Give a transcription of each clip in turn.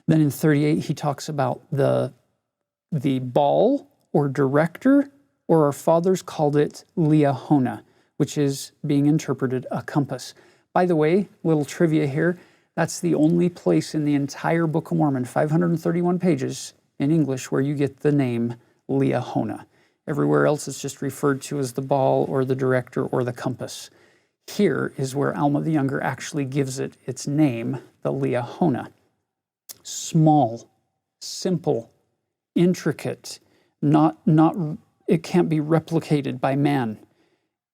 Then in 38, he talks about the ball or director, or our fathers called it Liahona, which is being interpreted a compass. By the way, little trivia here, that's the only place in the entire Book of Mormon, 531 pages in English, where you get the name Liahona. Everywhere else it's just referred to as the ball or the director or the compass. Here is where Alma the Younger actually gives it its name, the Liahona. Small, simple, intricate, it can't be replicated by man.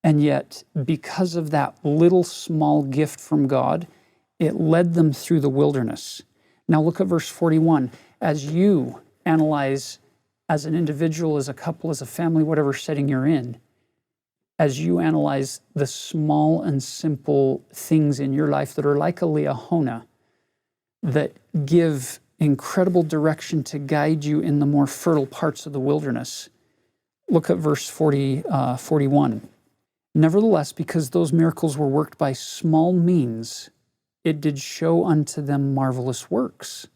And yet, because of that little small gift from God, it led them through the wilderness. Now look at verse 41. As you analyze as an individual, as a couple, as a family, whatever setting you're in, as you analyze the small and simple things in your life that are like a Liahona, that give incredible direction to guide you in the more fertile parts of the wilderness. Look at verse 41. Nevertheless, because those miracles were worked by small means, it did show unto them marvelous works.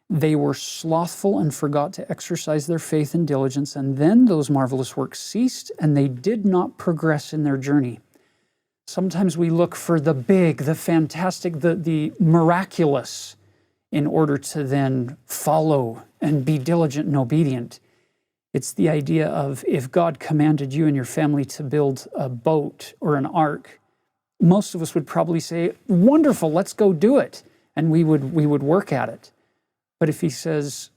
They were slothful and forgot to exercise their faith and diligence, and then those marvelous works ceased, and they did not progress in their journey. Sometimes we look for the big, the fantastic, the miraculous, in order to then follow and be diligent and obedient. It's the idea of, if God commanded you and your family to build a boat or an ark, most of us would probably say, wonderful, let's go do it. And we would work at it. But if he says,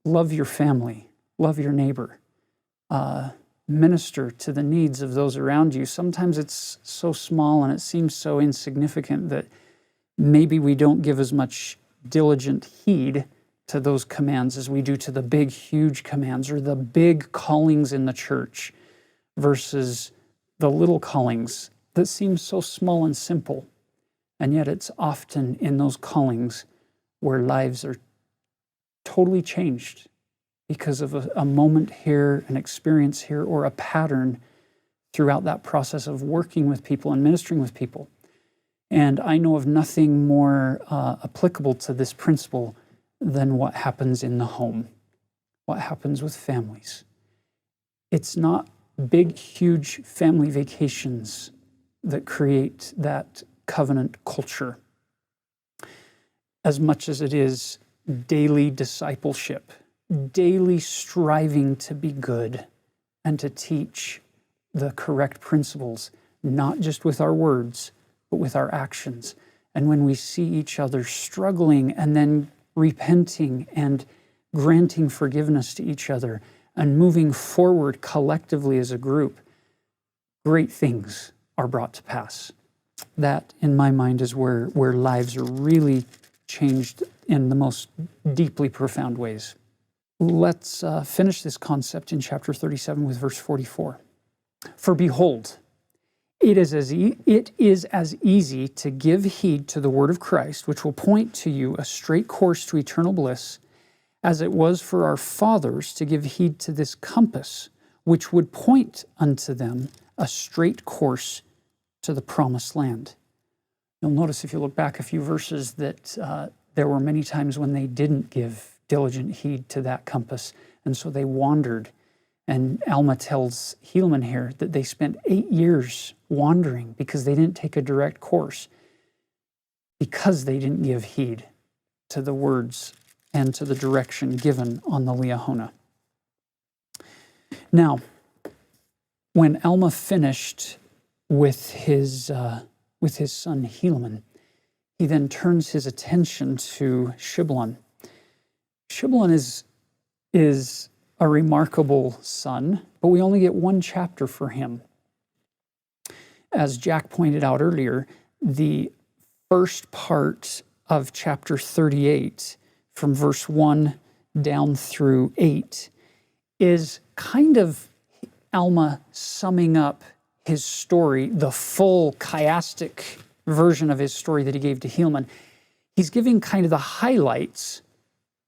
love your family, love your neighbor, minister to the needs of those around you, sometimes it's so small and it seems so insignificant that maybe we don't give as much diligent heed to those commands as we do to the big, huge commands or the big callings in the church versus the little callings that seem so small and simple. And yet it's often in those callings where lives are totally changed because of a moment here, an experience here, or a pattern throughout that process of working with people and ministering with people. And I know of nothing more applicable to this principle than what happens in the home, what happens with families. It's not big, huge family vacations that create that covenant culture as much as it is daily discipleship, daily striving to be good and to teach the correct principles, not just with our words, but with our actions. And when we see each other struggling and then repenting and granting forgiveness to each other and moving forward collectively as a group, great things are brought to pass. That, in my mind, is where lives are really changed in the most deeply profound ways. Let's finish this concept in chapter 37 with verse 44. For behold, it is as easy to give heed to the word of Christ, which will point to you a straight course to eternal bliss, as it was for our fathers to give heed to this compass, which would point unto them a straight course to the promised land. You'll notice if you look back a few verses that there were many times when they didn't give diligent heed to that compass, and so they wandered. And Alma tells Helaman here that they spent 8 years wandering because they didn't take a direct course, because they didn't give heed to the words and to the direction given on the Liahona. Now, when Alma finished with his son Helaman, he then turns his attention to Shiblon. Shiblon is a remarkable son, but we only get one chapter for him. As Jack pointed out earlier, the first part of chapter 38, from verse 1 down through 8, is kind of Alma summing up his story, the full chiastic version of his story that he gave to Helaman. He's giving kind of the highlights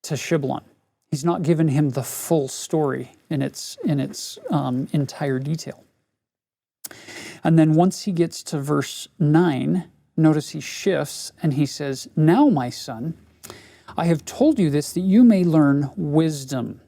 to Shiblon. He's not given him the full story in its entire detail. And then once he gets to verse 9, notice he shifts and he says, "Now, my son, I have told you this that you may learn wisdom.